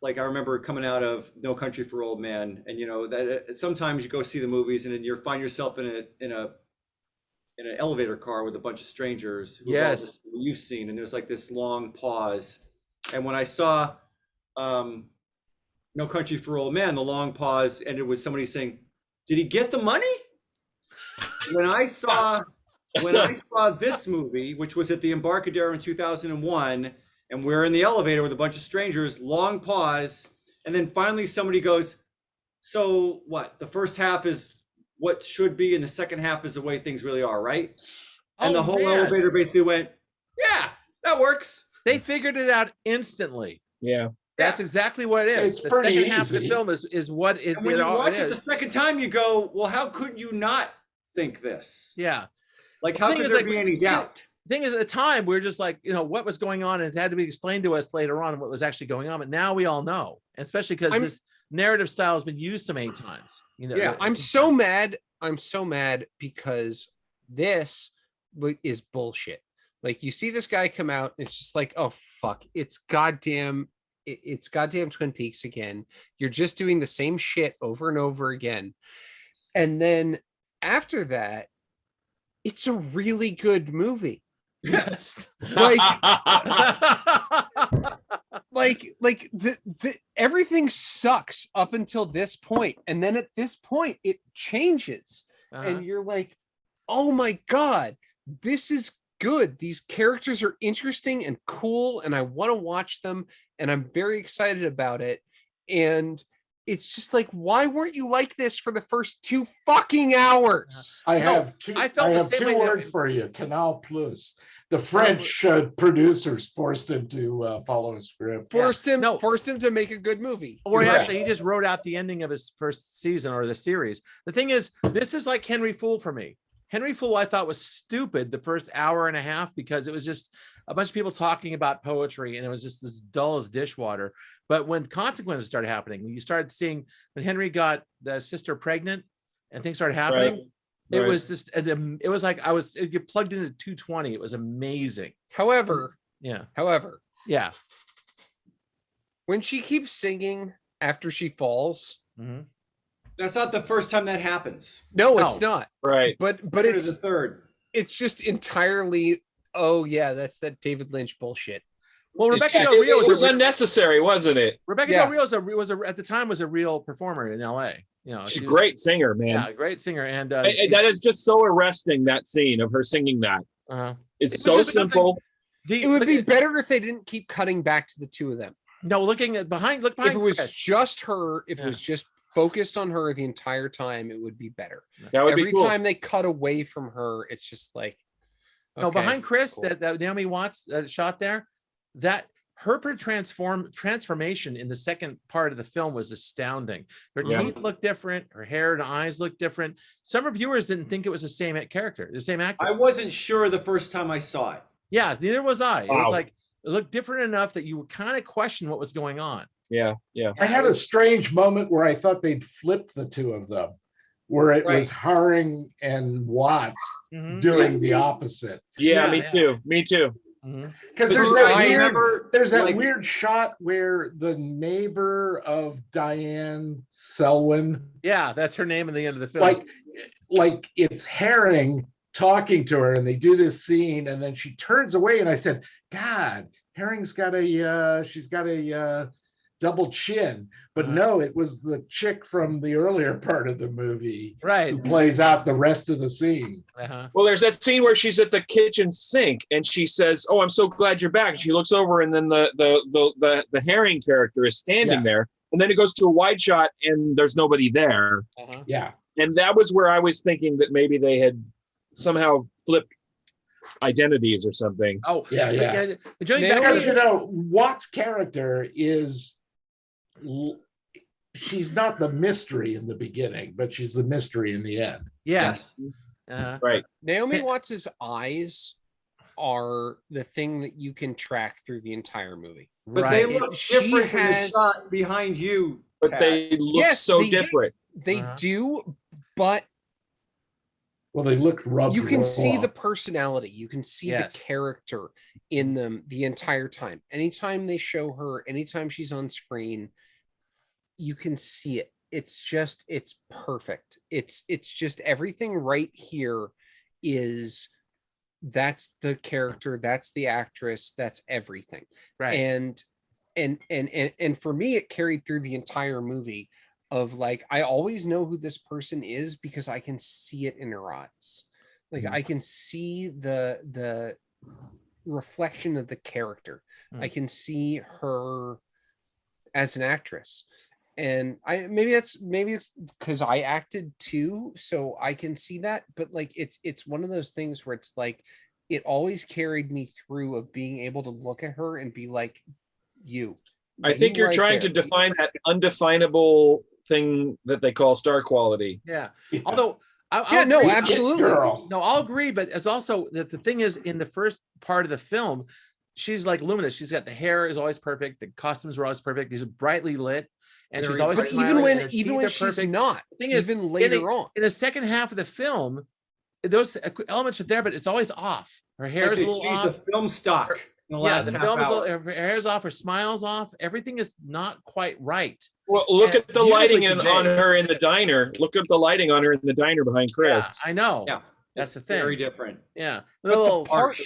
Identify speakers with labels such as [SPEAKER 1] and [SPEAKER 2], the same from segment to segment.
[SPEAKER 1] like I remember coming out of No Country for Old Men, and you know that sometimes you go see the movies and then you find yourself in an elevator car with a bunch of strangers who have all this you've seen, and there's like this long pause. And when I saw No Country for Old Men, the long pause ended with somebody saying, "Did he get the money?" When I saw this movie, which was at the Embarcadero in 2001, and we're in the elevator with a bunch of strangers, long pause, and then finally somebody goes, "So what? The first half is what should be, and the second half is the way things really are, right?" And the whole elevator basically went, "Yeah, that works."
[SPEAKER 2] They figured it out instantly.
[SPEAKER 3] Yeah.
[SPEAKER 2] That's exactly what it is.
[SPEAKER 4] It's
[SPEAKER 2] the
[SPEAKER 4] pretty
[SPEAKER 2] second half of the
[SPEAKER 4] easy.
[SPEAKER 2] film is what it,
[SPEAKER 1] And when you watch it the
[SPEAKER 2] is.
[SPEAKER 1] second time, you go, "Well, how could you not think this?"
[SPEAKER 2] Yeah.
[SPEAKER 1] Like, how could there be any doubt?
[SPEAKER 2] The thing is, at the time, we are just like, you know, what was going on, and it had to be explained to us later on what was actually going on. But now we all know, especially because this narrative style has been used so many times. You know,
[SPEAKER 1] Yeah.
[SPEAKER 5] I'm so mad. I'm so mad because this is bullshit. Like, you see this guy come out, and it's just like, oh fuck, it's goddamn Twin Peaks again. You're just doing the same shit over and over again. And then after that, it's a really good movie.
[SPEAKER 2] Yes.
[SPEAKER 5] Like the everything sucks up until this point, and then at this point it changes, and you're like, oh my god, this is good. These characters are interesting and cool, and I want to watch them, and I'm very excited about it. And it's just like, why weren't you like this for the first 2 fucking hours?
[SPEAKER 4] I have two words for you. Canal Plus. The French producers forced him to follow a script.
[SPEAKER 5] Forced him to make a good movie.
[SPEAKER 2] Or he just wrote out the ending of his first season or the series. The thing is, this is like Henry Fool for me. Henry Fool, I thought, was stupid the first hour and a half because it was just a bunch of people talking about poetry, and it was just as dull as dishwater. But when consequences started happening, when you started seeing when Henry got the sister pregnant and things started happening, it was just, it was like you plugged into 220. It was amazing.
[SPEAKER 5] However,
[SPEAKER 2] yeah,
[SPEAKER 5] when she keeps singing after she falls,
[SPEAKER 1] that's not the first time that happens.
[SPEAKER 5] No, it's not.
[SPEAKER 3] Right.
[SPEAKER 5] But it's
[SPEAKER 1] the third.
[SPEAKER 5] It's just entirely, oh yeah, that's that David Lynch bullshit.
[SPEAKER 2] Well, Rebecca Del Rio
[SPEAKER 3] was unnecessary, wasn't it?
[SPEAKER 2] Rebecca Del Rio at the time was a real performer in LA. You know,
[SPEAKER 3] she's a great singer, man.
[SPEAKER 2] Yeah, great singer, and
[SPEAKER 3] that is just so arresting. That scene of her singing that. It's so simple.
[SPEAKER 5] It would be better if they didn't keep cutting back to the two of them.
[SPEAKER 2] No, look behind.
[SPEAKER 5] If it was just her, if it was just focused on her the entire time, it would be better.
[SPEAKER 3] That would
[SPEAKER 5] Every
[SPEAKER 3] be cool.
[SPEAKER 5] time they cut away from her, it's just like,
[SPEAKER 2] no, behind Chris, cool. that Naomi Watts shot there, that her transformation in the second part of the film was astounding. Her teeth looked different, her hair and eyes looked different. Some reviewers didn't think it was the same character, the same actor.
[SPEAKER 1] I wasn't sure the first time I saw it.
[SPEAKER 2] Yeah, neither was I.
[SPEAKER 3] Wow.
[SPEAKER 2] It was like, it looked different enough that you would kind of question what was going on.
[SPEAKER 3] Yeah.
[SPEAKER 4] I had a strange moment where I thought they'd flipped the two of them, where it was Haring and Watts doing the opposite.
[SPEAKER 3] Yeah, me too.
[SPEAKER 4] Because there's that weird shot where the neighbor of Diane Selwyn.
[SPEAKER 2] Yeah, that's her name in the end of the film.
[SPEAKER 4] Like it's Haring talking to her, and they do this scene, and then she turns away, and I said, God, Haring's got she's got a double chin. But no, it was the chick from the earlier part of the movie, who plays out the rest of the scene.
[SPEAKER 3] Well, there's that scene where she's at the kitchen sink and she says, "Oh, I'm so glad you're back." And she looks over, and then the Haring character is standing there, and then it goes to a wide shot, and there's nobody there.
[SPEAKER 4] Yeah,
[SPEAKER 3] and that was where I was thinking that maybe they had somehow flipped identities or something.
[SPEAKER 2] Oh,
[SPEAKER 4] yeah. Because Watt's character is. She's not the mystery in the beginning, but she's the mystery in the end.
[SPEAKER 2] Yes.
[SPEAKER 3] Right.
[SPEAKER 5] Naomi Watts's eyes are the thing that you can track through the entire movie.
[SPEAKER 1] But they look different from the shot behind you.
[SPEAKER 3] But they look so different.
[SPEAKER 5] They do, but
[SPEAKER 4] Well, they looked rubbed.
[SPEAKER 5] You can see
[SPEAKER 4] raw.
[SPEAKER 5] the personality, you can see
[SPEAKER 2] Yes.
[SPEAKER 5] the character in them the entire time. Anytime they show her, anytime she's on screen, you can see it. It's perfect. It's just everything right here is that's the character, that's the actress, that's everything.
[SPEAKER 2] Right.
[SPEAKER 5] And for me, it carried through the entire movie of like, I always know who this person is because I can see it in her eyes. Like I can see the reflection of the character. I can see her as an actress. And maybe it's because I acted too, so I can see that. But like it's one of those things where it's like it always carried me through of being able to look at her and be like,
[SPEAKER 3] I think you're
[SPEAKER 5] right
[SPEAKER 3] trying
[SPEAKER 5] there.
[SPEAKER 3] to define that undefinable thing that they call star quality.
[SPEAKER 2] Yeah.
[SPEAKER 4] Yeah.
[SPEAKER 2] Although
[SPEAKER 5] No,
[SPEAKER 2] agree.
[SPEAKER 5] absolutely.
[SPEAKER 4] Girl.
[SPEAKER 2] No, I'll agree, but it's also the thing is in the first part of the film, she's like luminous. She's got the hair is always perfect, the costumes are always perfect, these are brightly lit, and she's always
[SPEAKER 5] But
[SPEAKER 2] smiling,
[SPEAKER 5] even
[SPEAKER 2] and
[SPEAKER 5] when
[SPEAKER 2] her teeth are
[SPEAKER 5] she's
[SPEAKER 2] perfect.
[SPEAKER 5] not,
[SPEAKER 2] The thing is,
[SPEAKER 5] even later on,
[SPEAKER 2] in the second half of the film, those elements are there, but it's always off. Her hair is a little off.
[SPEAKER 1] The film stock in the
[SPEAKER 2] Yeah,
[SPEAKER 1] last
[SPEAKER 2] the
[SPEAKER 1] half
[SPEAKER 2] film is
[SPEAKER 1] hour.
[SPEAKER 2] her hair's off, her smile's off. Everything is not quite right.
[SPEAKER 3] Well, look
[SPEAKER 2] And
[SPEAKER 3] at
[SPEAKER 2] it's
[SPEAKER 3] the lighting
[SPEAKER 2] beautifully
[SPEAKER 3] on
[SPEAKER 2] conveyed.
[SPEAKER 3] her in the diner. Look at the lighting on her in the diner behind Chris.
[SPEAKER 2] Yeah, I know.
[SPEAKER 1] Yeah,
[SPEAKER 2] That's
[SPEAKER 1] it's
[SPEAKER 2] the thing.
[SPEAKER 1] very different.
[SPEAKER 2] Yeah,
[SPEAKER 5] but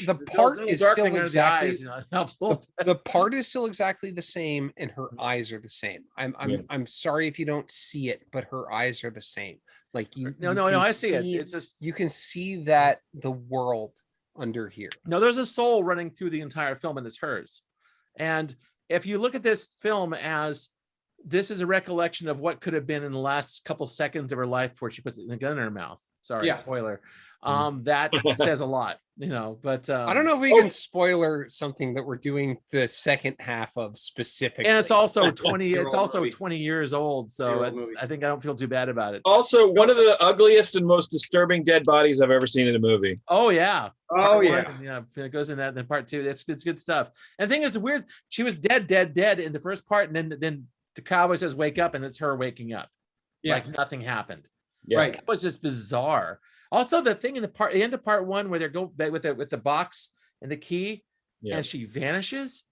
[SPEAKER 5] the part is still
[SPEAKER 2] darkening under the
[SPEAKER 5] exactly
[SPEAKER 2] eyes, you know, it helps a little bit.
[SPEAKER 5] the part is still exactly the same, and her eyes are the same. I'm sorry if you don't see it, but her eyes are the same. Like you,
[SPEAKER 2] No,
[SPEAKER 5] you can
[SPEAKER 2] I see it. It's just
[SPEAKER 5] you can see that the world under here.
[SPEAKER 2] no, there's a soul running through the entire film, and it's hers. And if you look at this film as this is a recollection of what could have been in the last couple seconds of her life before she puts the gun in her mouth. Sorry,
[SPEAKER 1] Yeah.
[SPEAKER 2] spoiler. That says a lot, you know. But
[SPEAKER 5] I don't know if we can spoiler something that we're doing the second half of specifically.
[SPEAKER 2] and it's also 20. It's
[SPEAKER 1] Year-old
[SPEAKER 2] also
[SPEAKER 1] movie.
[SPEAKER 2] 20 years old, so
[SPEAKER 1] Year-old
[SPEAKER 2] it's.
[SPEAKER 1] movie.
[SPEAKER 2] I think I don't feel too bad about it.
[SPEAKER 3] Also, one of the ugliest and most disturbing dead bodies I've ever seen in a movie.
[SPEAKER 2] Oh yeah.
[SPEAKER 1] Oh
[SPEAKER 2] Part
[SPEAKER 1] yeah.
[SPEAKER 2] one, yeah. It goes in that. Then part two. It's good stuff. And the thing is weird. She was dead in the first part, and then the cowboy says, "Wake up," and it's her waking up.
[SPEAKER 1] Yeah.
[SPEAKER 2] Like nothing happened.
[SPEAKER 3] Yeah.
[SPEAKER 1] Right.
[SPEAKER 2] It was just bizarre. Also, the thing in the end of part one where they're go with the box and the key,
[SPEAKER 3] Yeah.
[SPEAKER 2] and she vanishes.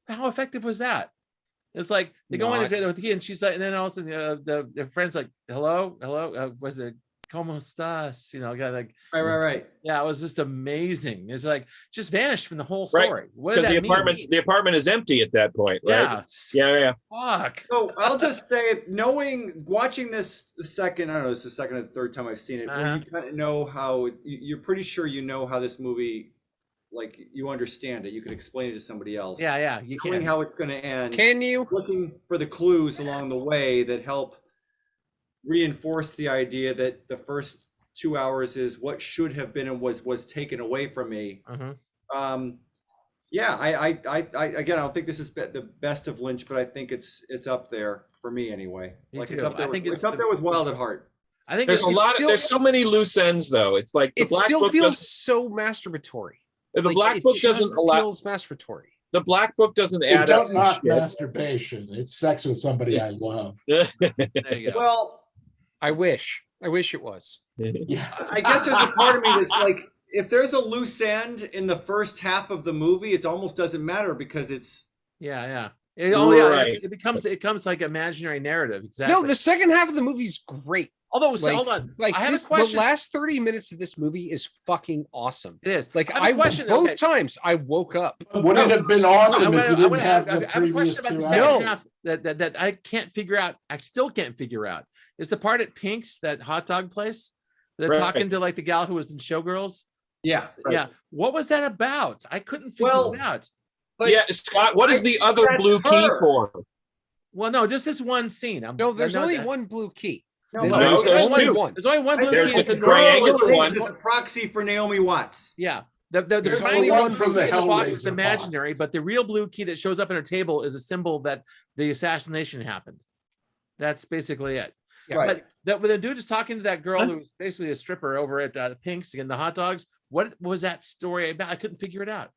[SPEAKER 2] How effective was that? It's like they go in
[SPEAKER 5] Not-
[SPEAKER 2] with the key, and she's like, and then all of a sudden the friend's like, "Hello, was it como estás?" You know, like
[SPEAKER 1] Right.
[SPEAKER 2] yeah, it was just amazing. It's like just vanished from the whole
[SPEAKER 3] Right.
[SPEAKER 2] story. What did
[SPEAKER 3] Because
[SPEAKER 2] that
[SPEAKER 3] the apartment is empty at that point, right?
[SPEAKER 2] Yeah,
[SPEAKER 3] Yeah.
[SPEAKER 2] fuck.
[SPEAKER 1] So I'll just say, watching this the second, I don't know, it's the second or the third time I've seen it, where you kind of know how, you're pretty sure you know how this movie, like you understand it. You can explain it to somebody else.
[SPEAKER 2] Yeah, you
[SPEAKER 1] Knowing
[SPEAKER 2] can.
[SPEAKER 1] how it's going to end.
[SPEAKER 5] Can you?
[SPEAKER 1] Looking for the clues along the way that help reinforce the idea that the first 2 hours is what should have been and was taken away from me. Yeah, I again, I don't think this is the best of Lynch, but I think it's up there for me anyway.
[SPEAKER 2] Me
[SPEAKER 1] Like
[SPEAKER 2] too.
[SPEAKER 1] it's up there.
[SPEAKER 2] I think
[SPEAKER 1] It's up there with Wild at Heart.
[SPEAKER 2] I think
[SPEAKER 3] There's a lot of, there's so many loose ends though. It's like the
[SPEAKER 5] It
[SPEAKER 3] Black
[SPEAKER 5] still
[SPEAKER 3] Book
[SPEAKER 5] feels
[SPEAKER 3] doesn't,
[SPEAKER 5] so masturbatory.
[SPEAKER 3] the
[SPEAKER 5] Like,
[SPEAKER 3] Black
[SPEAKER 5] it
[SPEAKER 3] Book
[SPEAKER 5] just
[SPEAKER 3] doesn't allow,
[SPEAKER 5] feels masturbatory.
[SPEAKER 3] the Black Book doesn't
[SPEAKER 4] It
[SPEAKER 3] add up.
[SPEAKER 4] don't not
[SPEAKER 3] to shit.
[SPEAKER 4] masturbation. It's sex with somebody I love.
[SPEAKER 2] There you go.
[SPEAKER 1] Well,
[SPEAKER 5] I wish it was.
[SPEAKER 4] Yeah.
[SPEAKER 1] I guess there's a part of me that's like, if there's a loose end in the first half of the movie, it almost doesn't matter because it's
[SPEAKER 2] Yeah. Oh yeah,
[SPEAKER 3] Right.
[SPEAKER 2] it becomes like imaginary narrative. Exactly.
[SPEAKER 5] No, the second half of the movie's great.
[SPEAKER 2] Although,
[SPEAKER 5] Like,
[SPEAKER 2] hold on.
[SPEAKER 5] Like
[SPEAKER 2] I have
[SPEAKER 5] this,
[SPEAKER 2] a question.
[SPEAKER 5] the last 30 minutes of this movie is fucking awesome.
[SPEAKER 2] It is.
[SPEAKER 5] Like
[SPEAKER 2] I have a question.
[SPEAKER 5] both
[SPEAKER 2] Okay.
[SPEAKER 5] times I woke up.
[SPEAKER 4] Would it have been awesome if you didn't have the
[SPEAKER 2] I have a
[SPEAKER 4] previous
[SPEAKER 2] question about the
[SPEAKER 4] 2
[SPEAKER 2] second
[SPEAKER 4] hours?
[SPEAKER 2] half that I can't figure out. I still can't figure out. Is the part at Pink's, that hot dog place? They're
[SPEAKER 3] Right.
[SPEAKER 2] talking to like the gal who was in Showgirls.
[SPEAKER 1] yeah.
[SPEAKER 2] Yeah. What was that about? I couldn't figure
[SPEAKER 1] Well,
[SPEAKER 2] it out.
[SPEAKER 1] But
[SPEAKER 3] Yeah, Scott, what is the other
[SPEAKER 1] that's
[SPEAKER 3] blue key
[SPEAKER 1] her.
[SPEAKER 3] for?
[SPEAKER 2] Well, no, just this one scene.
[SPEAKER 5] No, there's
[SPEAKER 2] I know
[SPEAKER 5] only
[SPEAKER 2] that.
[SPEAKER 5] one blue key.
[SPEAKER 1] No,
[SPEAKER 2] No,
[SPEAKER 3] No, there's
[SPEAKER 2] only
[SPEAKER 3] two.
[SPEAKER 2] one. There's only one blue
[SPEAKER 3] There's
[SPEAKER 2] key. It's
[SPEAKER 3] the
[SPEAKER 2] a
[SPEAKER 3] triangular
[SPEAKER 2] normal
[SPEAKER 3] one.
[SPEAKER 1] It's a proxy for Naomi Watts.
[SPEAKER 2] Yeah. The
[SPEAKER 4] There's
[SPEAKER 2] tiny
[SPEAKER 4] only
[SPEAKER 2] one
[SPEAKER 4] one from
[SPEAKER 2] blue
[SPEAKER 4] the
[SPEAKER 2] key in the box is
[SPEAKER 4] Hellraiser
[SPEAKER 2] imaginary, but the real blue key that shows up on her table is a symbol that the assassination happened. That's basically it.
[SPEAKER 5] Yeah.
[SPEAKER 1] Right.
[SPEAKER 2] But when the dude is talking to that girl
[SPEAKER 3] Huh?
[SPEAKER 2] who was basically a stripper over at Pink's and the hot dogs, what was that story about? I couldn't figure it out.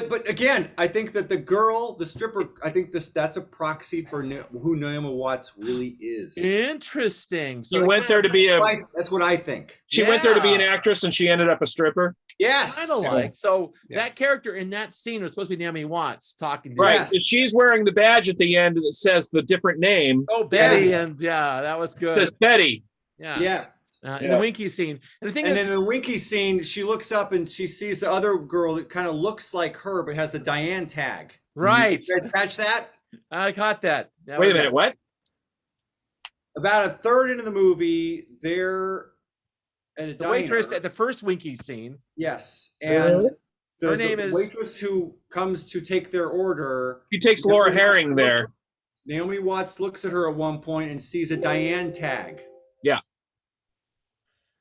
[SPEAKER 1] But again, I think that the girl, the stripper, I think that's a proxy for who Naomi Watts really is.
[SPEAKER 2] Interesting.
[SPEAKER 3] She went there to be a.
[SPEAKER 1] That's what I think.
[SPEAKER 3] She went there to be an actress, and she ended up a stripper.
[SPEAKER 1] Yes.
[SPEAKER 2] Kind of like. So
[SPEAKER 5] Yeah.
[SPEAKER 2] that character in that scene was supposed to be Naomi Watts talking to
[SPEAKER 3] Right.
[SPEAKER 1] Yes.
[SPEAKER 3] So she's wearing the badge at the end that says the different name.
[SPEAKER 2] Oh, Betty,
[SPEAKER 1] Yes.
[SPEAKER 2] and yeah, that was
[SPEAKER 3] It
[SPEAKER 2] good.
[SPEAKER 3] says Betty.
[SPEAKER 2] Yeah.
[SPEAKER 1] Yes.
[SPEAKER 2] In the Winky scene. And the thing
[SPEAKER 1] And
[SPEAKER 2] is,
[SPEAKER 1] then in the Winky scene, she looks up and she sees the other girl that kind of looks like her, but has the Diane tag.
[SPEAKER 2] right.
[SPEAKER 1] Did you catch that?
[SPEAKER 2] I caught that. That
[SPEAKER 3] Wait a
[SPEAKER 2] was
[SPEAKER 3] minute.
[SPEAKER 2] it.
[SPEAKER 3] What?
[SPEAKER 1] About a third into the movie, they're at a
[SPEAKER 2] The waitress
[SPEAKER 1] diner.
[SPEAKER 2] at the first Winky scene.
[SPEAKER 1] Yes, and there's
[SPEAKER 2] name
[SPEAKER 1] a
[SPEAKER 2] is-
[SPEAKER 1] waitress who comes to take their order.
[SPEAKER 3] She takes Laura Herring there.
[SPEAKER 1] Naomi Watts looks at her at one point and sees a Diane tag.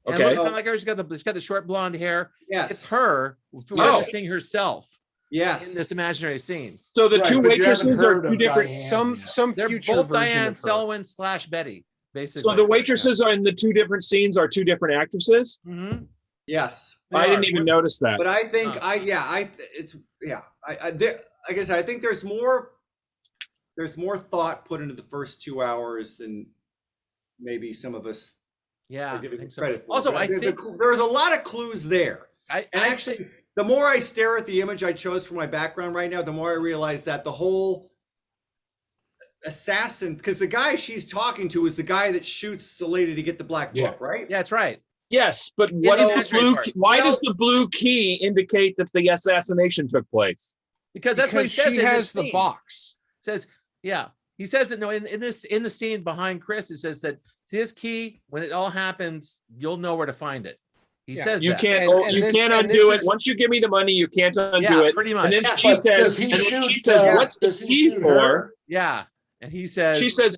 [SPEAKER 2] And
[SPEAKER 3] Okay.
[SPEAKER 2] it looks kind of like her. She's got the short blonde hair.
[SPEAKER 1] Yes,
[SPEAKER 2] It's her
[SPEAKER 3] Oh.
[SPEAKER 2] witnessing herself
[SPEAKER 1] Yes,
[SPEAKER 2] in this imaginary scene.
[SPEAKER 3] So the
[SPEAKER 4] Right,
[SPEAKER 3] two
[SPEAKER 4] but you haven't
[SPEAKER 3] waitresses are
[SPEAKER 4] heard
[SPEAKER 3] two
[SPEAKER 4] of
[SPEAKER 3] different.
[SPEAKER 4] Diane yet.
[SPEAKER 5] Some
[SPEAKER 2] They're
[SPEAKER 5] future
[SPEAKER 2] both
[SPEAKER 5] version
[SPEAKER 2] Diane
[SPEAKER 5] of her.
[SPEAKER 2] Selwyn / Betty, basically.
[SPEAKER 3] So the waitresses are in the two different scenes are two different actresses.
[SPEAKER 2] Mhm.
[SPEAKER 1] yes.
[SPEAKER 2] They
[SPEAKER 3] I didn't
[SPEAKER 2] are.
[SPEAKER 3] even notice that.
[SPEAKER 1] But I think
[SPEAKER 2] Oh.
[SPEAKER 1] it's there, like I said, I think there's more thought put into the first 2 hours than maybe some of us
[SPEAKER 2] Yeah,
[SPEAKER 1] are
[SPEAKER 2] I
[SPEAKER 1] giving
[SPEAKER 2] think so.
[SPEAKER 1] credit for.
[SPEAKER 2] Also,
[SPEAKER 1] But
[SPEAKER 2] I think
[SPEAKER 1] there's a lot of clues there.
[SPEAKER 2] I
[SPEAKER 1] And actually, the more I stare at the image I chose for my background right now, the more I realize that the whole assassin, because the guy she's talking to is the guy that shoots the lady to get the black
[SPEAKER 4] Yeah.
[SPEAKER 1] book, right?
[SPEAKER 2] yeah, that's right.
[SPEAKER 3] Yes, but what
[SPEAKER 2] the
[SPEAKER 3] is the
[SPEAKER 2] imaginary
[SPEAKER 3] blue?
[SPEAKER 2] part.
[SPEAKER 3] Why
[SPEAKER 1] Well-
[SPEAKER 3] does the blue key indicate that the assassination took place?
[SPEAKER 2] Because that's what he
[SPEAKER 5] Because
[SPEAKER 2] says.
[SPEAKER 5] she
[SPEAKER 2] in
[SPEAKER 5] has
[SPEAKER 2] this
[SPEAKER 5] the
[SPEAKER 2] scene.
[SPEAKER 5] box.
[SPEAKER 2] Says, yeah. He says that no, in the scene behind Chris, it says that see this key, when it all happens, you'll know where to find it. He
[SPEAKER 5] Yeah.
[SPEAKER 2] says
[SPEAKER 3] You
[SPEAKER 2] that.
[SPEAKER 3] can't.
[SPEAKER 5] And
[SPEAKER 3] you
[SPEAKER 5] this-
[SPEAKER 3] can't
[SPEAKER 5] and
[SPEAKER 3] undo
[SPEAKER 5] this
[SPEAKER 3] it.
[SPEAKER 5] is-
[SPEAKER 3] Once you give me the money, you can't undo
[SPEAKER 2] Yeah,
[SPEAKER 3] it.
[SPEAKER 2] pretty
[SPEAKER 3] And
[SPEAKER 2] much.
[SPEAKER 3] then
[SPEAKER 1] Yeah,
[SPEAKER 3] she
[SPEAKER 4] But
[SPEAKER 3] says,
[SPEAKER 4] does he
[SPEAKER 3] and then
[SPEAKER 4] shoot?
[SPEAKER 3] she says, "What's the
[SPEAKER 4] Does he
[SPEAKER 3] key
[SPEAKER 4] shoot
[SPEAKER 3] for?"
[SPEAKER 4] her?
[SPEAKER 2] Yeah. And he says
[SPEAKER 3] She says,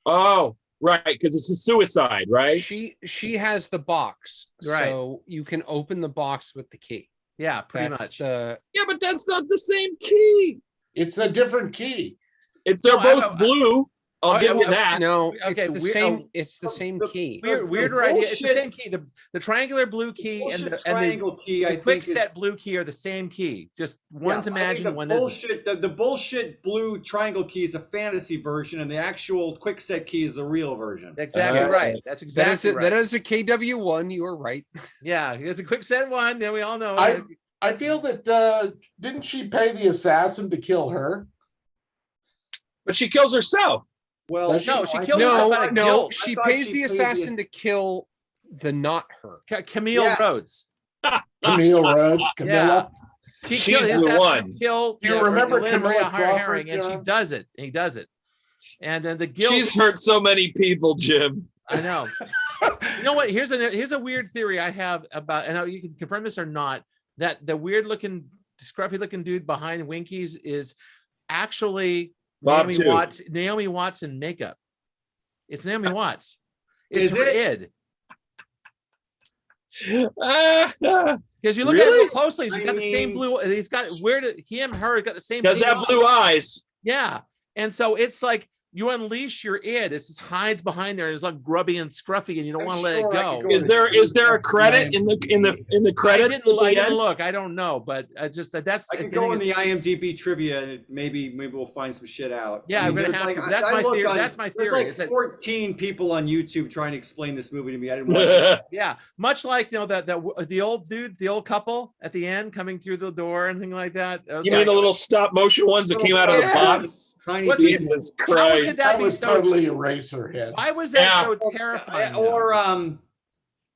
[SPEAKER 3] "Oh, right, because it's a suicide, right?"
[SPEAKER 5] She has the box,
[SPEAKER 2] Right.
[SPEAKER 5] so you can open the box with the key.
[SPEAKER 2] yeah, pretty
[SPEAKER 5] That's
[SPEAKER 2] much.
[SPEAKER 3] Yeah, but that's not the same key.
[SPEAKER 4] It's a different key.
[SPEAKER 3] If they're
[SPEAKER 2] No, I-
[SPEAKER 3] both blue, I'll give you that.
[SPEAKER 5] No,
[SPEAKER 2] Okay,
[SPEAKER 5] it's the
[SPEAKER 2] weird-
[SPEAKER 5] same.
[SPEAKER 2] oh,
[SPEAKER 5] It's the same
[SPEAKER 1] the-
[SPEAKER 5] key.
[SPEAKER 2] Weirder idea. It's the
[SPEAKER 1] bullshit-
[SPEAKER 2] same key. The triangular blue key and
[SPEAKER 1] Bullshit
[SPEAKER 2] the
[SPEAKER 1] triangle key, I
[SPEAKER 2] the quick
[SPEAKER 1] think, is
[SPEAKER 2] set blue key are the same key. Just one's
[SPEAKER 1] I think
[SPEAKER 2] imagined,
[SPEAKER 1] the
[SPEAKER 2] one isn't.
[SPEAKER 1] bullshit, the bullshit blue triangle key is a fantasy version, and the actual quick set key is the real version.
[SPEAKER 2] Exactly right. That's exactly right.
[SPEAKER 5] That is a KW1. You are right.
[SPEAKER 2] Yeah, it's a quick set one. Yeah, we all know.
[SPEAKER 4] I feel that didn't she pay the assassin to kill her?
[SPEAKER 3] But she kills herself.
[SPEAKER 1] Well,
[SPEAKER 4] Does she?
[SPEAKER 2] No, she
[SPEAKER 1] I
[SPEAKER 2] killed
[SPEAKER 1] thought-
[SPEAKER 2] herself
[SPEAKER 5] No,
[SPEAKER 2] out of
[SPEAKER 5] no,
[SPEAKER 2] guilt.
[SPEAKER 5] she
[SPEAKER 1] thought
[SPEAKER 5] pays
[SPEAKER 1] she
[SPEAKER 5] the
[SPEAKER 1] paid the-
[SPEAKER 5] assassin to kill the not her.
[SPEAKER 2] Camille
[SPEAKER 1] Yes.
[SPEAKER 2] Rhodes.
[SPEAKER 4] Camille Rhodes, Camilla.
[SPEAKER 2] She
[SPEAKER 3] She's
[SPEAKER 2] killed
[SPEAKER 3] the
[SPEAKER 2] his
[SPEAKER 3] one.
[SPEAKER 2] Kill.
[SPEAKER 4] Do you remember
[SPEAKER 2] Lynn Maria
[SPEAKER 4] Camilla Crawford,
[SPEAKER 2] Herring, and she
[SPEAKER 4] John?
[SPEAKER 2] does it. And he does it. And then the guilt.
[SPEAKER 3] She's hurt so many people, Jim.
[SPEAKER 2] I know. You know what? Here's a weird theory I have about, and you can confirm this or not, that the weird looking, scruffy looking dude behind Winkies is actually
[SPEAKER 3] Bob
[SPEAKER 2] Naomi
[SPEAKER 3] too.
[SPEAKER 2] Watts. Naomi Watts in makeup. It's Naomi Watts. It's
[SPEAKER 1] Is
[SPEAKER 2] her
[SPEAKER 1] it?
[SPEAKER 2] id.
[SPEAKER 3] Ah,
[SPEAKER 2] Because you look at it
[SPEAKER 3] Really?
[SPEAKER 2] real closely, he's got the same
[SPEAKER 1] mean-
[SPEAKER 2] blue. He's got he and her got the same.
[SPEAKER 3] does
[SPEAKER 2] blue
[SPEAKER 3] have blue eyes.
[SPEAKER 2] Yeah, and so it's like you unleash your id. It just hides behind there, and it's like grubby and scruffy, and you don't
[SPEAKER 4] I'm
[SPEAKER 2] want to let
[SPEAKER 4] sure
[SPEAKER 2] it
[SPEAKER 4] I
[SPEAKER 2] go.
[SPEAKER 4] could go
[SPEAKER 3] Is there a credit in the
[SPEAKER 2] I
[SPEAKER 3] credits?
[SPEAKER 2] didn't,
[SPEAKER 3] at the
[SPEAKER 2] I didn't
[SPEAKER 3] end?
[SPEAKER 2] look. I don't know, but that's.
[SPEAKER 1] I
[SPEAKER 2] the
[SPEAKER 1] could
[SPEAKER 2] thing
[SPEAKER 1] go in
[SPEAKER 2] is-
[SPEAKER 1] the IMDb trivia and maybe we'll find some shit out.
[SPEAKER 2] Yeah, I'm gonna
[SPEAKER 1] there's
[SPEAKER 2] have to. That's my
[SPEAKER 1] looked
[SPEAKER 2] theory.
[SPEAKER 1] on-
[SPEAKER 2] That's my
[SPEAKER 1] There's
[SPEAKER 2] theory.
[SPEAKER 1] like
[SPEAKER 2] Is that
[SPEAKER 1] 14 people on YouTube trying to explain this movie to me. I didn't watch it.
[SPEAKER 2] yeah, much like the old dude, the old couple at the end coming through the door and thing like that. It was
[SPEAKER 3] You
[SPEAKER 2] like,
[SPEAKER 3] mean the little stop motion ones that came out of the box?
[SPEAKER 2] yes!
[SPEAKER 1] Tiny
[SPEAKER 2] What's
[SPEAKER 1] people.
[SPEAKER 3] Jesus
[SPEAKER 2] How
[SPEAKER 3] Christ.
[SPEAKER 2] could that
[SPEAKER 4] That
[SPEAKER 2] be
[SPEAKER 4] was
[SPEAKER 2] so?
[SPEAKER 4] totally Eraserhead.
[SPEAKER 2] Why was that
[SPEAKER 3] Yeah.
[SPEAKER 2] so terrifying? though?
[SPEAKER 1] Or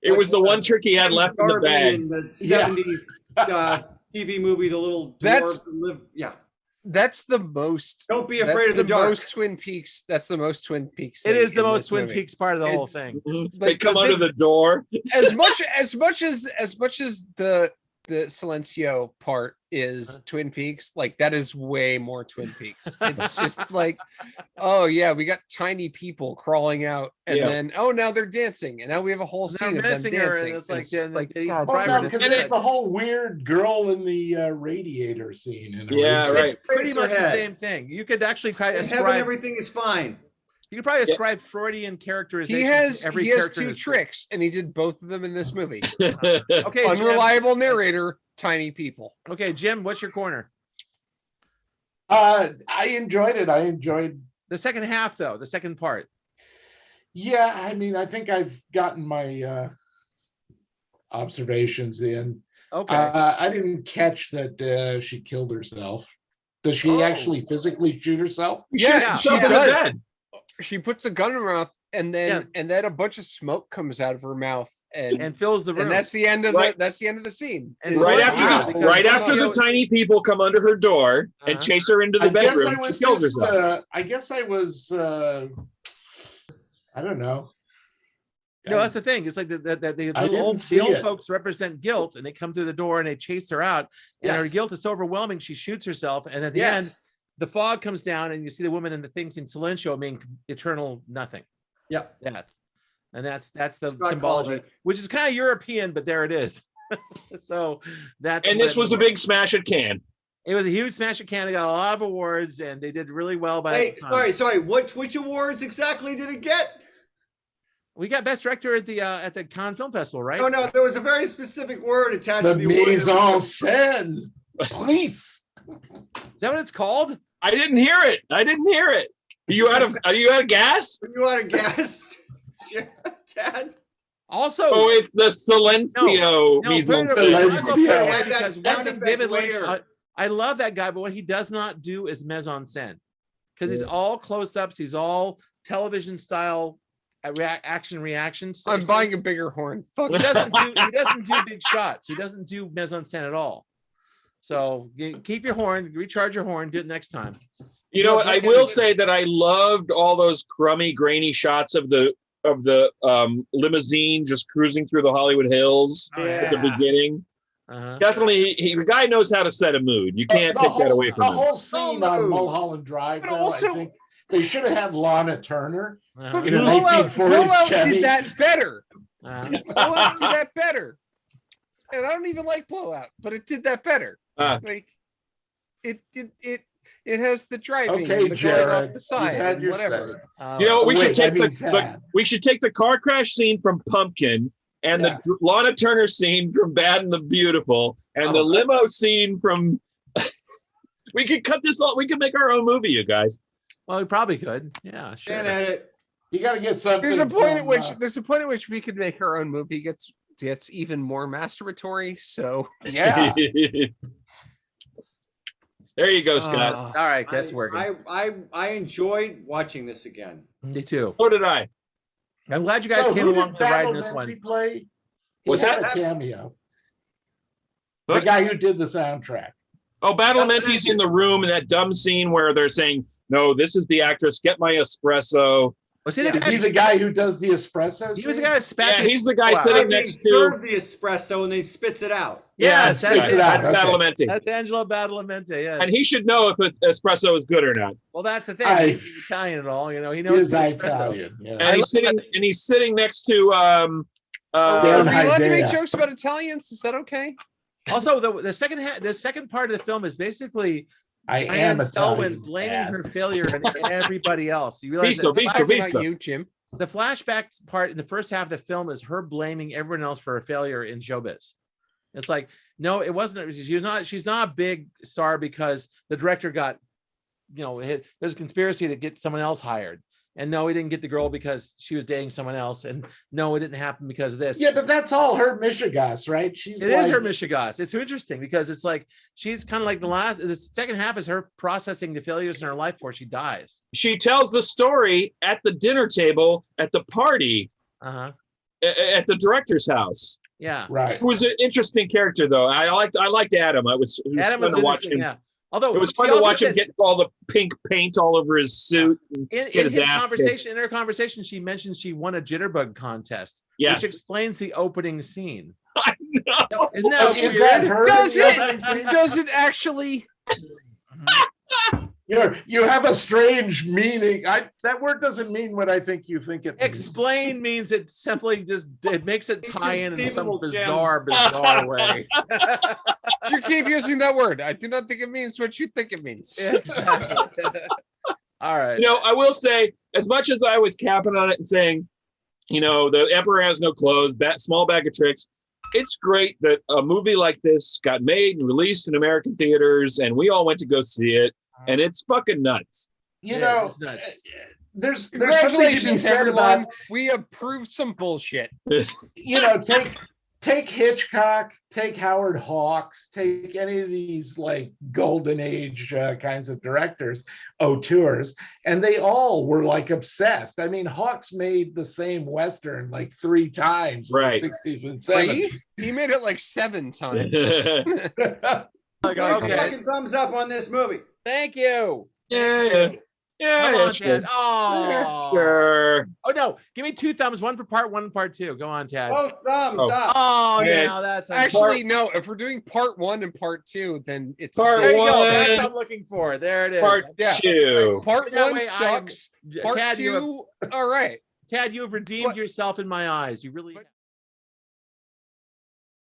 [SPEAKER 3] It was the one trick he had left in the
[SPEAKER 1] Darby
[SPEAKER 3] bag.
[SPEAKER 1] in the
[SPEAKER 4] Yeah.
[SPEAKER 1] 70s TV movie, the little
[SPEAKER 5] That's-
[SPEAKER 1] dwarf who lived. Yeah,
[SPEAKER 5] That's the most.
[SPEAKER 1] don't be
[SPEAKER 5] That's
[SPEAKER 1] afraid of the dark.
[SPEAKER 5] most Twin Peaks. That's the most Twin Peaks.
[SPEAKER 2] It
[SPEAKER 5] thing
[SPEAKER 2] is the
[SPEAKER 5] in
[SPEAKER 2] most
[SPEAKER 5] this
[SPEAKER 2] Twin
[SPEAKER 5] movie.
[SPEAKER 2] Peaks part of the whole
[SPEAKER 5] It's-
[SPEAKER 2] thing.
[SPEAKER 3] They
[SPEAKER 5] Like,
[SPEAKER 3] come
[SPEAKER 5] the
[SPEAKER 3] under
[SPEAKER 5] thing-
[SPEAKER 3] the door.
[SPEAKER 5] as much as the Silencio part is Twin Peaks, like that is way more Twin Peaks. It's just like, oh yeah, we got tiny people crawling out, and
[SPEAKER 3] Yeah.
[SPEAKER 5] then now they're dancing, and now we have a whole
[SPEAKER 2] They're
[SPEAKER 5] scene of them
[SPEAKER 2] missing her,
[SPEAKER 5] dancing.
[SPEAKER 2] and it's like,
[SPEAKER 5] It's
[SPEAKER 2] then
[SPEAKER 5] like,
[SPEAKER 2] they-
[SPEAKER 5] God,
[SPEAKER 4] Well,
[SPEAKER 2] Right,
[SPEAKER 4] no,
[SPEAKER 2] but
[SPEAKER 4] because
[SPEAKER 2] it's-
[SPEAKER 4] there's the whole weird girl in the radiator scene. In
[SPEAKER 3] Yeah,
[SPEAKER 4] Eraserhead.
[SPEAKER 3] right.
[SPEAKER 2] It's pretty much the
[SPEAKER 1] Razorhead.
[SPEAKER 2] same thing. You could actually probably
[SPEAKER 1] In heaven,
[SPEAKER 2] ascribe.
[SPEAKER 1] everything is fine.
[SPEAKER 2] You could probably ascribe Freudian characterization.
[SPEAKER 5] he
[SPEAKER 2] to
[SPEAKER 5] has
[SPEAKER 2] every
[SPEAKER 5] he has
[SPEAKER 2] character in
[SPEAKER 5] two
[SPEAKER 2] his-
[SPEAKER 5] tricks, and he did both of them in this movie.
[SPEAKER 2] Okay, Jim.
[SPEAKER 5] Unreliable narrator, tiny people.
[SPEAKER 2] Okay, Jim, what's your corner?
[SPEAKER 4] I enjoyed it. I enjoyed.
[SPEAKER 2] The second half, though, the second part.
[SPEAKER 4] Yeah, I mean, I think I've gotten my observations in.
[SPEAKER 2] Okay.
[SPEAKER 4] I didn't catch that she killed herself. Does she actually physically shoot herself?
[SPEAKER 5] Yeah,
[SPEAKER 3] She
[SPEAKER 5] she
[SPEAKER 3] in the
[SPEAKER 5] does.
[SPEAKER 3] bed.
[SPEAKER 5] She puts a gun in her mouth, and then a bunch of smoke comes out of her mouth,
[SPEAKER 2] And fills the room.
[SPEAKER 5] and that's the end of the scene.
[SPEAKER 2] And
[SPEAKER 3] Right
[SPEAKER 2] Silencio,
[SPEAKER 3] after the tiny people come under her door and chase her into the bedroom, she kills herself.
[SPEAKER 4] I guess I was. I don't know.
[SPEAKER 2] No, that's the thing. It's like the
[SPEAKER 4] I
[SPEAKER 2] little
[SPEAKER 4] didn't see
[SPEAKER 2] old
[SPEAKER 4] it.
[SPEAKER 2] folks represent guilt, and they come through the door and they chase her out. And her
[SPEAKER 1] Yes.
[SPEAKER 2] guilt is so overwhelming, she shoots herself. And at the end,
[SPEAKER 1] Yes.
[SPEAKER 2] the fog comes down, and you see the woman and the things in Silencio mean eternal nothing,
[SPEAKER 1] Yep.
[SPEAKER 2] death. And that's the
[SPEAKER 1] Scott
[SPEAKER 2] symbology,
[SPEAKER 1] called it.
[SPEAKER 2] which is kind of European, but there it is. So that's
[SPEAKER 3] And this was a big smash at Cannes.
[SPEAKER 2] It was a huge smash at Canada, got a lot of awards, and they did really well by
[SPEAKER 1] Wait,
[SPEAKER 2] the time.
[SPEAKER 1] sorry. Which awards exactly did it get?
[SPEAKER 2] We got best director at the Cannes Film Festival, right?
[SPEAKER 1] No, there was a very specific word attached
[SPEAKER 4] The
[SPEAKER 1] to the award.
[SPEAKER 4] mise en scène, please.
[SPEAKER 2] Is that what it's called?
[SPEAKER 3] I didn't hear it. Are you out of gas?
[SPEAKER 1] Are you out of gas, Dad?
[SPEAKER 2] Also,
[SPEAKER 3] Oh, it's the Silencio.
[SPEAKER 2] no,
[SPEAKER 3] mise
[SPEAKER 2] put
[SPEAKER 3] en
[SPEAKER 2] it
[SPEAKER 3] scène.
[SPEAKER 2] over- might as well put it away
[SPEAKER 1] Add that
[SPEAKER 2] because
[SPEAKER 1] sound
[SPEAKER 2] one thing
[SPEAKER 1] effect
[SPEAKER 2] David Lynch,
[SPEAKER 1] later.
[SPEAKER 2] I love that guy, but what he does not do is mise en scène, because he's all close-ups, he's all television style action reactions.
[SPEAKER 5] I'm buying a bigger horn. Fuck.
[SPEAKER 2] He doesn't do big shots. He doesn't do mise en scène at all. So keep your horn, recharge your horn, do it next time.
[SPEAKER 3] You know what? I will say that I loved all those crummy, grainy shots of the limousine just cruising through the Hollywood Hills at the beginning. Definitely, the guy knows how to set a mood. You can't take that away from
[SPEAKER 4] the
[SPEAKER 3] him.
[SPEAKER 4] whole scene on Mulholland Drive.
[SPEAKER 5] But
[SPEAKER 4] Though,
[SPEAKER 5] also-
[SPEAKER 4] I think they should have had Lana Turner.
[SPEAKER 5] But
[SPEAKER 4] In a
[SPEAKER 5] Blowout
[SPEAKER 4] 1940s Chevy.
[SPEAKER 5] did that better.
[SPEAKER 2] Uh-huh.
[SPEAKER 5] Blowout did that better. And I don't even like Blowout, but it did that better. Like it has the driving,
[SPEAKER 4] Okay,
[SPEAKER 5] and the going
[SPEAKER 4] Jared,
[SPEAKER 5] off the side,
[SPEAKER 4] you've had
[SPEAKER 5] and
[SPEAKER 4] your
[SPEAKER 5] whatever.
[SPEAKER 3] You know what? We
[SPEAKER 4] Wait,
[SPEAKER 3] should
[SPEAKER 4] I
[SPEAKER 3] take
[SPEAKER 4] mean,
[SPEAKER 3] the
[SPEAKER 4] Tad.
[SPEAKER 3] we should take the car crash scene from Pumpkin and
[SPEAKER 4] Yeah.
[SPEAKER 3] the Lana Turner scene from Bad and the Beautiful and the limo scene from. We could cut this all. We could make our own movie, you guys.
[SPEAKER 2] Well, we probably could. Yeah, sure.
[SPEAKER 1] Can't edit.
[SPEAKER 4] You got to get something.
[SPEAKER 5] There's a point at
[SPEAKER 4] from,
[SPEAKER 5] which we could make our own movie gets even more masturbatory. So
[SPEAKER 4] yeah.
[SPEAKER 3] There you go, Scott.
[SPEAKER 2] All right, that's working.
[SPEAKER 1] I enjoyed watching this again.
[SPEAKER 2] Me too.
[SPEAKER 3] So did I.
[SPEAKER 2] I'm glad you guys
[SPEAKER 4] So
[SPEAKER 2] came
[SPEAKER 4] who
[SPEAKER 2] along
[SPEAKER 4] did
[SPEAKER 2] for the ride in this
[SPEAKER 4] Badalamenti
[SPEAKER 2] one.
[SPEAKER 4] play? He
[SPEAKER 3] Was
[SPEAKER 4] had
[SPEAKER 3] that-
[SPEAKER 4] a cameo?
[SPEAKER 3] What?
[SPEAKER 4] The guy who did the soundtrack.
[SPEAKER 3] Oh, Badalamenti's in the room in that dumb scene where they're saying, "No, this is the actress. Get my espresso."
[SPEAKER 2] Was he the
[SPEAKER 4] Is he
[SPEAKER 2] guy?
[SPEAKER 4] the guy who does the espresso?
[SPEAKER 2] He was the
[SPEAKER 4] scene?
[SPEAKER 2] guy who spat.
[SPEAKER 3] Yeah, he's the guy
[SPEAKER 2] Wow.
[SPEAKER 3] sitting
[SPEAKER 1] They
[SPEAKER 3] next to.
[SPEAKER 1] serve the espresso and they spits it out.
[SPEAKER 2] Yes,
[SPEAKER 4] Spits
[SPEAKER 2] that's
[SPEAKER 4] it
[SPEAKER 2] it.
[SPEAKER 4] out.
[SPEAKER 3] That's
[SPEAKER 4] Okay.
[SPEAKER 3] Badalamenti.
[SPEAKER 2] That's Angelo Badalamenti. Yeah.
[SPEAKER 3] And he should know if espresso is good or not.
[SPEAKER 2] Well, that's the thing.
[SPEAKER 4] I-
[SPEAKER 2] He's Italian at all. You know, he
[SPEAKER 4] He
[SPEAKER 2] knows
[SPEAKER 4] is
[SPEAKER 2] good espresso.
[SPEAKER 4] Italian. Yeah.
[SPEAKER 3] And he's sitting next to
[SPEAKER 5] are
[SPEAKER 4] Dan
[SPEAKER 5] we allowed to make
[SPEAKER 4] Hedaya.
[SPEAKER 5] jokes about Italians? Is that okay?
[SPEAKER 2] Also, the second part of the film is basically
[SPEAKER 4] I
[SPEAKER 2] Diane
[SPEAKER 4] am
[SPEAKER 2] Selwyn
[SPEAKER 4] Italian.
[SPEAKER 2] blaming
[SPEAKER 4] Dad.
[SPEAKER 2] her failure and everybody else. You realize
[SPEAKER 3] Visa,
[SPEAKER 2] that
[SPEAKER 3] Visa,
[SPEAKER 5] Talking
[SPEAKER 3] Visa.
[SPEAKER 5] about you, Jim.
[SPEAKER 2] the flashback part in the first half of the film is her blaming everyone else for a failure in showbiz. It's like, no, it wasn't. She's not a big star because the director got, there's a conspiracy to get someone else hired. And no, he didn't get the girl because she was dating someone else. And no, it didn't happen because of this.
[SPEAKER 4] Yeah, but that's all her Michigas, right? She's
[SPEAKER 2] It is
[SPEAKER 4] like,
[SPEAKER 2] her Michigas. It's so interesting because it's like she's kind of like the second half is her processing the failures in her life before she dies.
[SPEAKER 3] She tells the story at the dinner table at the party at the director's house.
[SPEAKER 2] Yeah.
[SPEAKER 4] right.
[SPEAKER 3] Who was an interesting character, though. I liked Adam. It was
[SPEAKER 2] Adam
[SPEAKER 3] fun
[SPEAKER 2] was
[SPEAKER 3] to watch
[SPEAKER 2] interesting.
[SPEAKER 3] him.
[SPEAKER 2] Yeah. Although
[SPEAKER 3] It was
[SPEAKER 2] she
[SPEAKER 3] fun to
[SPEAKER 2] also
[SPEAKER 3] watch him
[SPEAKER 2] said-
[SPEAKER 3] get all the pink paint all over his suit. and
[SPEAKER 2] in
[SPEAKER 3] get
[SPEAKER 2] his
[SPEAKER 3] ass
[SPEAKER 2] conversation, in her conversation, she mentioned she won a jitterbug contest,
[SPEAKER 3] Yes.
[SPEAKER 2] which explains the opening scene.
[SPEAKER 3] I know.
[SPEAKER 2] Isn't
[SPEAKER 4] So
[SPEAKER 2] that
[SPEAKER 4] is
[SPEAKER 2] weird?
[SPEAKER 4] that her?
[SPEAKER 5] Does
[SPEAKER 4] in
[SPEAKER 5] it?
[SPEAKER 4] the opening scene?
[SPEAKER 5] Does it actually?
[SPEAKER 4] You have a strange meaning. That word doesn't mean what I think you think it means.
[SPEAKER 2] Explain means it simply just it makes it tie in some
[SPEAKER 1] Inconceivable, Jim.
[SPEAKER 2] bizarre way.
[SPEAKER 5] You keep using that word. I do not think it means what you think it means.
[SPEAKER 2] Exactly. All right.
[SPEAKER 3] I will say, as much as I was capping on it and saying, the emperor has no clothes, that small bag of tricks. It's great that a movie like this got made and released in American theaters, and we all went to go see it. and it's fucking nuts.
[SPEAKER 4] You
[SPEAKER 2] It
[SPEAKER 4] know,
[SPEAKER 2] is, it's nuts.
[SPEAKER 4] there's something to be
[SPEAKER 5] Congratulations,
[SPEAKER 4] said
[SPEAKER 5] everyone.
[SPEAKER 4] about,
[SPEAKER 5] We approved some bullshit.
[SPEAKER 4] you know, take Hitchcock, take Howard Hawks, take any of these like golden age kinds of directors, auteurs, and they all were like obsessed. I mean, Hawks made the same Western like 3 times in
[SPEAKER 3] Right.
[SPEAKER 4] the 60s and
[SPEAKER 5] Three?
[SPEAKER 4] 70s.
[SPEAKER 5] He made it like 7 times.
[SPEAKER 2] Okay.
[SPEAKER 1] Fucking thumbs up on this movie.
[SPEAKER 2] Thank you.
[SPEAKER 3] Yeah.
[SPEAKER 2] Come on,
[SPEAKER 3] Sure.
[SPEAKER 2] Ted. Oh,
[SPEAKER 3] Sure.
[SPEAKER 2] oh no! Give me 2 thumbs, one for part 1 and part 2. Go on, Ted.
[SPEAKER 1] Both thumbs
[SPEAKER 3] Oh.
[SPEAKER 1] up.
[SPEAKER 2] Oh,
[SPEAKER 3] Yeah.
[SPEAKER 2] now that's
[SPEAKER 5] Actually, no. If we're doing part 1 and part 2, then it's
[SPEAKER 3] Part
[SPEAKER 2] there you go.
[SPEAKER 3] one.
[SPEAKER 2] That's what I'm looking for. There it is.
[SPEAKER 3] Part
[SPEAKER 5] Yeah.
[SPEAKER 3] 2.
[SPEAKER 5] part
[SPEAKER 2] That
[SPEAKER 5] 1
[SPEAKER 2] way I am-
[SPEAKER 5] sucks. Part
[SPEAKER 2] Tad,
[SPEAKER 5] 2,
[SPEAKER 2] you have,
[SPEAKER 5] all right.
[SPEAKER 2] Tad, you have redeemed
[SPEAKER 5] But-
[SPEAKER 2] yourself in my eyes. You really.
[SPEAKER 5] But-